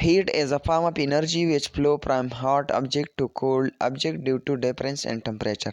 Heat is a form of energy which flow from hot object to cold object due to difference in temperature.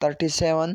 37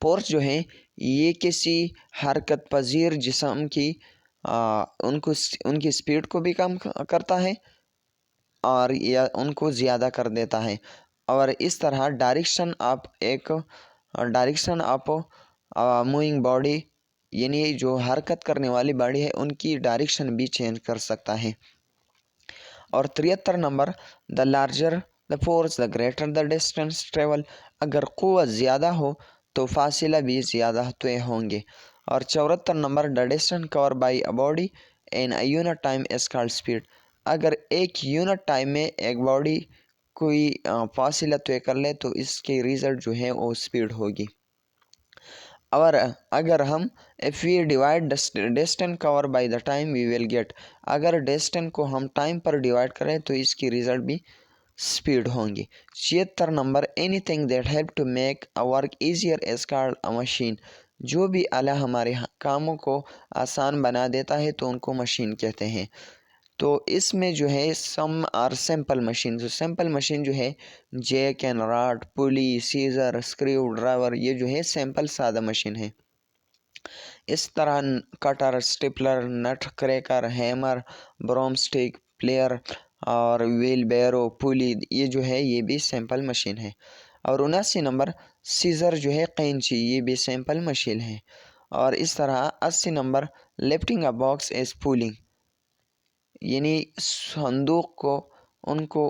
Porus جو ہیں یہ کسی حرکت پذیر جسم کی ان کی اسپیڈ کو بھی کم کرتا ہے اور یا ان کو زیادہ کر دیتا ہے، اور اس طرح ڈائریکشن آف موونگ باڈی یعنی جو حرکت کرنے والی باڈی ہے ان کی ڈائریکشن بھی چینج کر سکتا ہے۔ اور 73 number, the larger the force the greater the distance travel, اگر قوت زیادہ ہو تو فاصلہ بھی زیادہ طے ہوں گے۔ اور 74 number, the distance cover by a body in a unit time is called speed, اگر ایک یونٹ ٹائم میں ایک باڈی کوئی فاصلہ طے کر لے تو اس کی ریزلٹ جو ہے وہ اسپیڈ ہوگی۔ اور اگر ہم if we divide distance cover by the time we will get، اگر ڈسٹینس کو ہم ٹائم پر ڈیوائڈ کریں تو اس کی ریزلٹ بھی اسپیڈ ہوں گی۔ 76 number, anything that help to make a work easier is called a machine، جو بھی آلہ ہمارے کاموں کو آسان بنا دیتا ہے تو ان کو مشین کہتے ہیں۔ تو اس میں جو ہے سم اور سمپل مشین، جو سمپل مشین جو ہے jack and rod, pulley, scissor, screwdriver, یہ جو ہے سمپل سادہ مشین ہے۔ اس طرح cutter, stapler, nutcracker, hammer, broomstick, plier اور ویل بیرو، پولی، یہ جو ہے یہ بھی سمپل مشین ہے۔ اور 79 نمبر، سیزر جو ہے قینچی، یہ بھی سمپل مشین ہے۔ اور اس طرح 80 number, lifting a box is polling, یعنی صندوق کو ان کو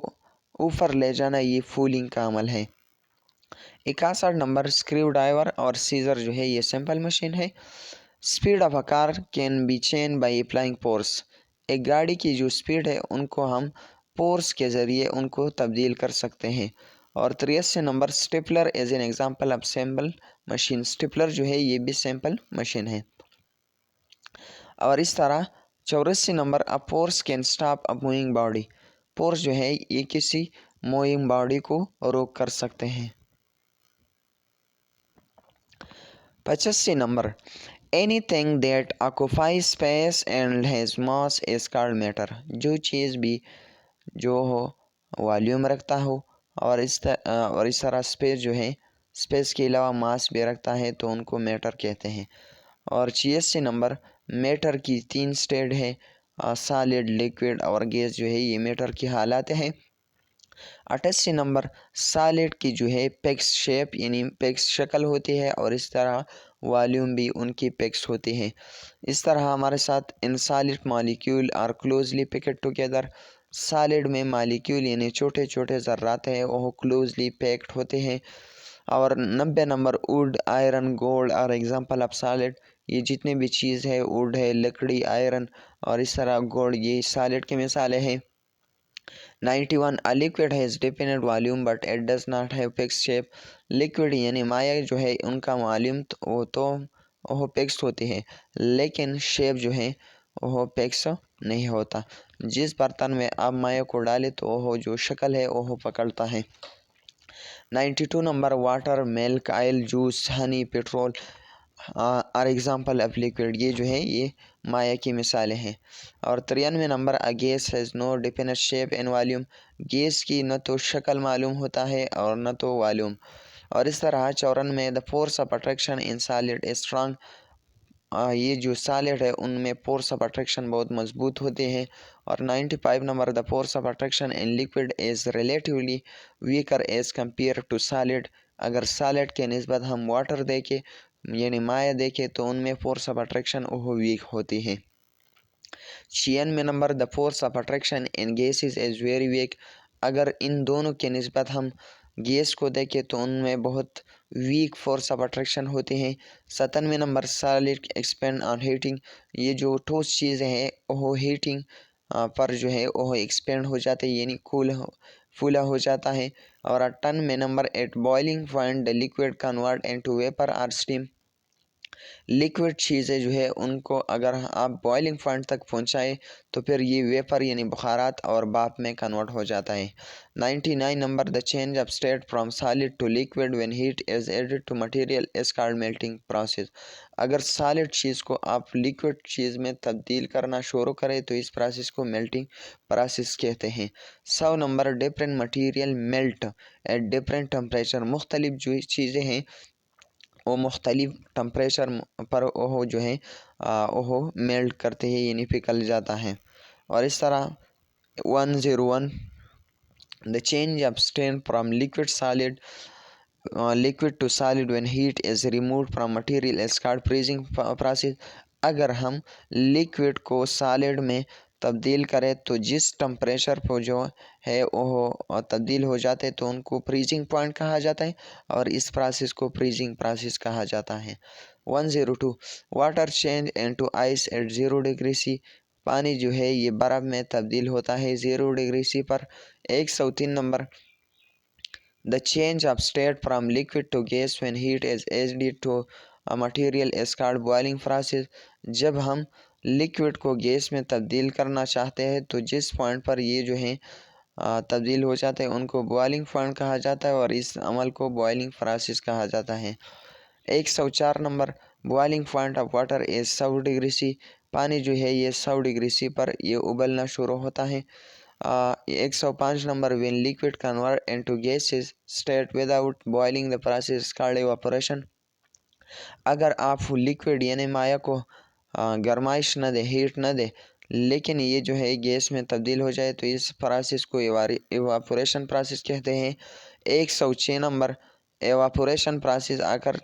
اوپر لے جانا، یہ فولنگ کا عمل ہے۔ 61 نمبر، اسکریو ڈرائیور اور سیزر جو ہے یہ سمپل مشین ہے۔ Speed of a car can be change by applying force, ایک گاڑی کی جو اسپیڈ ہے ان کو ہم فورس کے ذریعے ان کو تبدیل کر سکتے ہیں۔ اور 83 number, stapler as an example of simple machine, stapler جو ہے یہ بھی سمپل مشین ہے۔ اور اس طرح 84 number, a force can stop a moving body, force جو ہے یہ کسی موونگ باڈی کو روک کر سکتے ہیں۔ 85 number, anything that occupies space and has mass is called matter, جو چیز بھی جو ہو والیوم رکھتا ہو اور اس طرح اسپیس جو ہے اسپیس کے علاوہ ماس بھی رکھتا ہے تو ان کو میٹر کہتے ہیں۔ اور 86 نمبر، میٹر کی 3 سٹیج ہے، سالڈ، لیکوڈ اور گیس جو ہے یہ میٹر کی حالات ہیں۔ 88 نمبر، سالڈ کی جو ہے پیکس شیپ یعنی پیکس شکل ہوتی ہے، اور اس طرح والیوم بھی ان کی پیکس ہوتی ہے۔ اس طرح ہمارے ساتھ in solid molecule are closely packed together, solid میں مالیکیول یعنی چھوٹے چھوٹے ذرات ہیں وہ کلوزلی پیکڈ ہوتے ہیں۔ اور 90 نمبر، ووڈ، آئرن، گولڈ اور ایگزامپل آف سالڈ، یہ جتنے بھی چیز ہے ووڈ ہے، لکڑی، آئرن اور اس طرح گولڈ، یہ سالڈ کی مثالیں ہیں۔ 91، a liquid has definite volume but it does not have fixed shape، liquid یعنی مائع جو ہے ان کا والیوم وہ فکس ہوتی ہے لیکن شیپ جو ہے وہ فکس نہیں ہوتا، جس برتن میں آپ مائع کو ڈالیں تو وہ جو شکل ہے وہ پکڑتا ہے۔ 92 نمبر، واٹر، ملک، آئل، جوس، ہنی، پیٹرول اور ایگزامپل آف لیکوڈ، یہ جو ہے یہ مائع کی مثالیں ہیں۔ اور 93 number, a gas has no definite shape and volume, gas کی نہ تو شکل معلوم ہوتا ہے اور نہ تو والیوم۔ اور اس طرح 94 میں، دا force of attraction in solid is strong, یہ جو سالڈ ہے ان میں فورس آف اٹریکشن بہت مضبوط ہوتے ہیں۔ اور 95 number, the force of attraction in liquid is relatively weaker as compare to solid, اگر سالڈ کے نسبت ہم واٹر دیکھیں یعنی مائع دیکھیں تو ان میں فورس آف اٹریکشن وہ ویک ہوتی ہے۔ 96 number, the force of attraction in gases is very weak, اگر ان دونوں کے نسبت ہم گیس کو دیکھیں تو ان میں بہت ویک فورس آف اٹریکشن ہوتے ہیں۔ 97 number, solid expand on heating, یہ جو ٹھوس چیزیں ہیں وہ ہیٹنگ پر جو ہے وہ ایکسپینڈ ہو جاتے ہیں یعنی پھولا ہو جاتا ہے۔ اور 98 number, at boiling point the liquid convert into vapour اور اسٹیم، لیکوڈ چیزیں جو ہے ان کو اگر آپ بوائلنگ پوائنٹ تک پہنچائیں تو پھر یہ ویپر یعنی بخارات اور بھاپ میں کنورٹ ہو جاتا ہے۔ 99 number, the change of state from solid to liquid when heat is added to material is called melting process, اگر سالڈ چیز کو آپ لیکوڈ چیز میں تبدیل کرنا شروع کریں تو اس پروسیس کو میلٹنگ پروسیس کہتے ہیں۔ 100 number, different material melt at different temperature, مختلف جو چیزیں ہیں وہ مختلف ٹمپریچر پر وہ جو ہے وہ میلٹ کرتے ہیں، یعنی پگھل جاتا ہے۔ اور اس طرح 101 the change of state from liquid to solid when heat is removed from material is called freezing process۔ اگر ہم لکوڈ کو سالڈ میں تبدیل کریں تو جس ٹمپریچر پر جو ہے وہ تبدیل ہو جاتے تو ان کو فریزنگ پوائنٹ کہا جاتا ہے، اور اس پروسیس کو فریزنگ پروسیس کہا جاتا ہے۔ 102 water change into ice at 0 degree C, پانی جو ہے یہ برف میں تبدیل ہوتا ہے 0 ڈگری سی پر۔ 103 number The change of state from liquid to gas when heat is added to a material is called boiling process۔ جب ہم لکوڈ کو گیس میں تبدیل کرنا چاہتے ہیں تو جس پوائنٹ پر یہ جو ہے تبدیل ہو جاتے ہیں ان کو بوائلنگ پوائنٹ کہا جاتا ہے، اور اس عمل کو بوائلنگ پروسیس کہا جاتا ہے۔ 104 number boiling point of water is 100 degree C, پانی جو ہے یہ 100 ڈگری سی پر یہ ابلنا شروع ہوتا ہے۔ 105 number when liquid convert into gaseous state without boiling the process is called evaporation۔ اگر آپ لکوڈ یعنی مائع کو گرمائش نہ دے، ہیٹ نہ دے، لیکن یہ جو ہے گیس میں تبدیل ہو جائے تو اس پروسیس کو ایواپوریشن پروسیس کہتے ہیں۔ 106 نمبر ایواپوریشن پروسیس اگر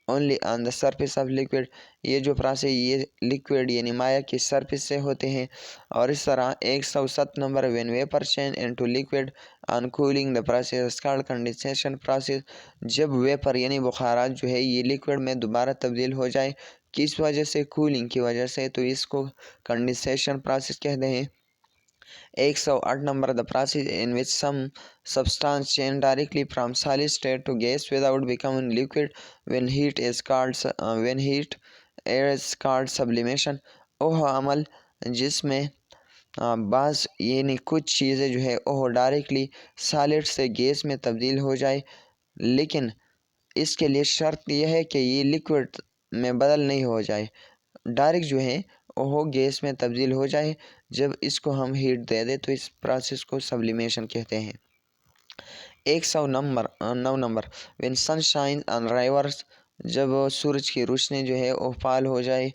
only on the surface of liquid, یہ جو پروسیس یہ لکوڈ یعنی مائع کی سرفیس سے ہوتے ہیں۔ اور اس طرح 107 number when viper change into liquid on cooling the process is called condensation process. جب ویپر یعنی بخارات جو ہے یہ لکوڈ میں دوبارہ تبدیل ہو جائے کس وجہ سے؟ کولنگ کی وجہ سے، تو اس کو کنڈنسیشن پروسیس کہتے ہیں۔ 108 number the process in which some substance change directly from solid state to gas without becoming liquid when heat is called sublimation۔ وہ عمل جس میں بعض یعنی کچھ چیزیں جو ہے وہ ڈائریکٹلی سالڈ سے گیس میں تبدیل ہو جائے، لیکن اس کے لیے شرط یہ ہے کہ یہ لکوڈ میں بدل نہیں ہو جائے، ڈائریکٹ جو ہے وہ گیس میں تبدیل ہو جائے۔ جب اس کو ہم ہیٹ دے دیں تو اس پروسیس کو سبلیمیشن کہتے ہیں۔ 109 number when sun shines on rivers، جب سورج کی روشنی جو ہے وہ فال ہو جائے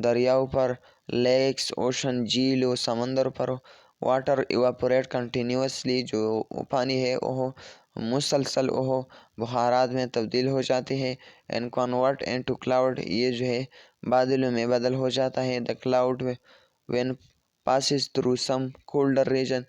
دریاؤں پر، لیکس، اوشن، جھیل و سمندر پر۔ واٹر ایواپوریٹ کنٹینیوسلی، جو پانی ہے وہ مسلسل وہ بخارات میں تبدیل ہو جاتے ہیں۔ اینڈ کنورٹ انٹو کلاؤڈ، یہ جو ہے بادلوں میں بدل ہو جاتا ہے۔ The cloud when passes through some colder region,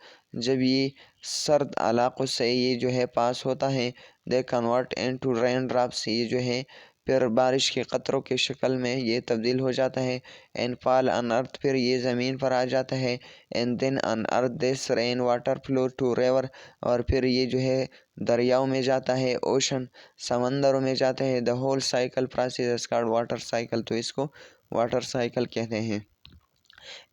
جب یہ سرد علاقوں سے یہ جو ہے پاس ہوتا ہے۔ دے کنورٹ انٹو رین ڈراپس، یہ جو ہے پھر بارش کے قطروں کی شکل میں یہ تبدیل ہو جاتا ہے۔ اینڈ فال آن ارتھ، پھر یہ زمین پر آ جاتا ہے۔ And then on earth this rain water flow to river, اور پھر یہ جو ہے دریاؤں میں جاتا ہے، اوشن سمندروں میں جاتا ہے۔ The whole cycle process is called water cycle, تو اس کو واٹر سائیکل کہتے ہیں۔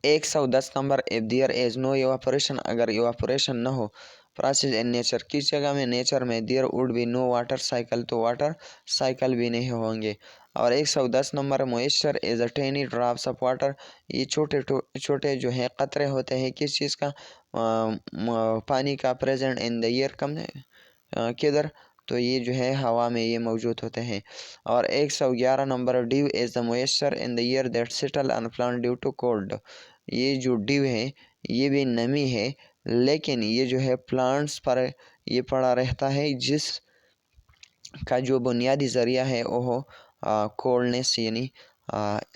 110 number if there is no evaporation، اگر ایواپوریشن نہ ہو پروسیس ان نیچر، کس جگہ میں نیچر میں there would be no water cycle، تو واٹر سائیکل بھی نہیں ہوں گے۔ اور 110 number moisture is a tiny drops of water، یہ چھوٹے چھوٹے جو ہیں قطرے ہوتے ہیں کس چیز کا؟ پانی کا۔ present in the air، کدھر؟ تو یہ جو ہے ہوا میں یہ موجود ہوتے ہیں۔ اور 111 number dew is the moisture in the air that settle on plant due to cold، یہ جو ڈیو ہے یہ بھی نمی ہے، لیکن یہ جو ہے پلانٹس پر یہ پڑا رہتا ہے جس کا جو بنیادی ذریعہ ہے وہ کولڈنس یعنی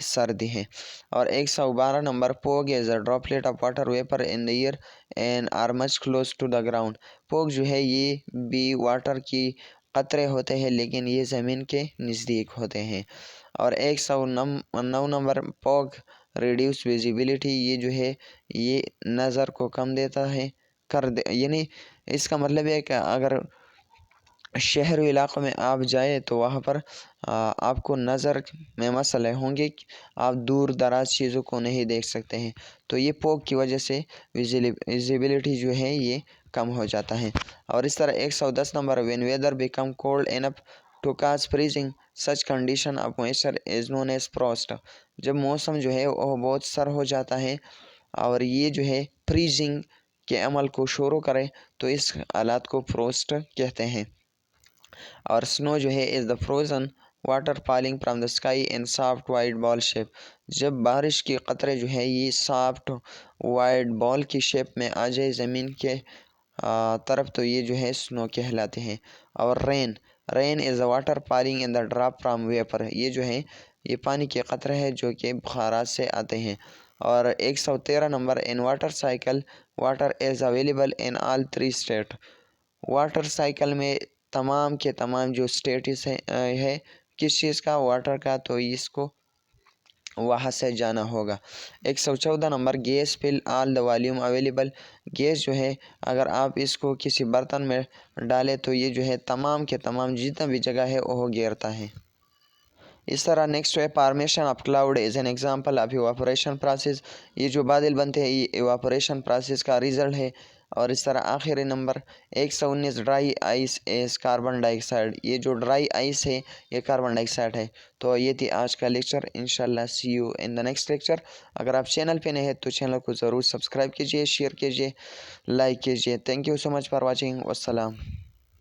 سردی ہے۔ اور 112 number fog is a droplet of water vapour in the air and are much close to the ground, fog جو ہے یہ بھی واٹر کی قطرے ہوتے ہیں لیکن یہ زمین کے نزدیک ہوتے ہیں۔ اور 109 نمبر فوگ ریڈیوس ویزیبلٹی، یہ جو ہے یہ نظر کو کم دیتا ہے یعنی اس کا مطلب ہے کہ اگر شہری علاقوں میں آپ جائیں تو وہاں پر آپ کو نظر میں مسئلے ہوں گے، آپ دور دراز چیزوں کو نہیں دیکھ سکتے ہیں، تو یہ فوگ کی وجہ سے ویزیبلٹی جو ہے یہ کم ہو جاتا ہے۔ اور اس طرح 110 number when weather become cold enough to cause freezing such condition of moisture is known as frost، جب موسم جو ہے وہ بہت سر ہو جاتا ہے اور یہ جو ہے فریزنگ کے عمل کو شروع کرے تو اس حالات کو فروسٹ کہتے ہیں۔ اور سنو جو ہے is the frozen water falling from the sky in soft white ball shape. جب بارش کی قطرے جو ہے یہ سافٹ وائٹ بال کی شیپ میں آ جائے زمین کے طرف تو یہ جو ہے سنو کہلاتے ہیں. اور rain is a water falling in the drop from vapour. یہ جو ہے یہ پانی کے قطرے ہے جو کہ بخارات سے آتے ہیں. اور 113 number in water cycle water is available in all 3 state. Water cycle میں تمام کے تمام جو اسٹیٹس ہے کس چیز کا؟ واٹر کا. تو اس کو وہاں سے جانا ہوگا. 114 number gas fill all the volume available. Gas جو ہے اگر آپ اس کو کسی برتن میں ڈالیں تو یہ جو ہے تمام کے تمام جتنا بھی جگہ ہے وہ گھیرتا ہے. اس طرح نیکسٹ ہے formation of cloud is an example of evaporation process. یہ جو بادل بنتے ہیں یہ ایواپوریشن پروسیس کا ریزلٹ ہے. اور اس طرح آخری نمبر 119 ڈرائی آئس از کاربن ڈائی آکسائڈ. یہ جو ڈرائی آئس ہے یہ کاربن ڈائی آکسائڈ ہے. تو یہ تھی آج کا لیکچر. انشاءاللہ see you in the next lecture. اگر آپ چینل پہ نئے ہیں تو چینل کو ضرور سبسکرائب کیجیے، شیئر کیجیے، لائک کیجیے. Thank you so much for watching. والسلام.